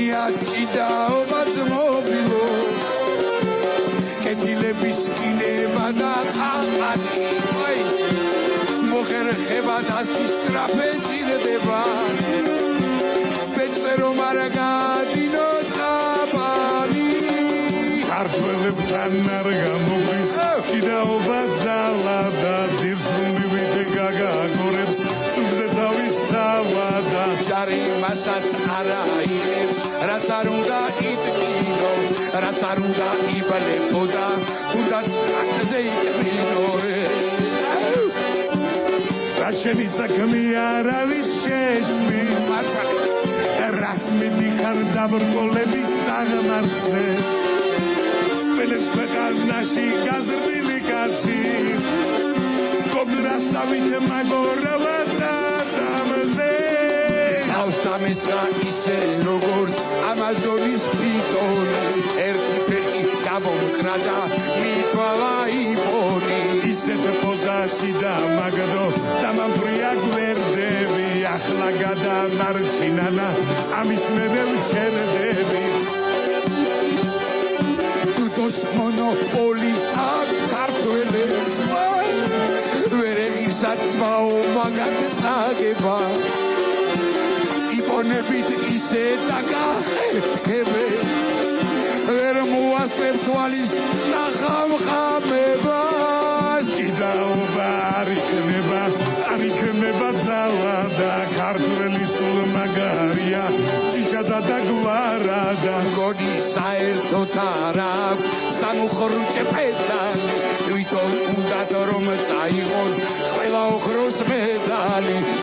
მგონია ჭიდაობაც მობილო კეთილების კინება და ყალყანი მოხერხება და სისწრაფე წირდება ბეწერო მარაგადინო ტყაბანი ქართველებთან არ გამოგვრის ჭიდაობა ძალა და ძირს მივიდე გაგაგორებს სულზე თავის თავადა ჯარი მასაც არ აიღებს რაც არ უნდა იტკინო რაც არ უნდა იბალებოდა თუნდაც ტანკზე იყრინო რაც შენი საქმე არ არის შეშლი რას მიდიხარ დაბრკოლების საღმარცე ველეს ქვეყანაში გაზრდილი კაცი გოგრასავით მაგორავა და დამზე თავს დამესხა ისე როგორც ამაზონის პიტონი ერთი ფეხი გამომკრა და მითვალა იპონი ისეთ პოზაში დამაგდო დამამფრია გვერდები ახლა გადამარჩინანა ამის მერე ვჩერდები ჯუდოს მონოპოლი აქ ქართველებს ვერ ეღირსაცმაო მაგათ წაგება იპონებით ისე დაგახეთქებე ვერ მოასწრებ თვალის ნახამხამება ჭიდაობა არ იქნება ძალა და ქართველი სულ მაგარია ჭიშადა და გვარა და მგონი საერთოდ არ აქვს სამუხრუჭე პედალი თვითონ უნდათ რომ წაიღონ ყველა ოქროს მედალი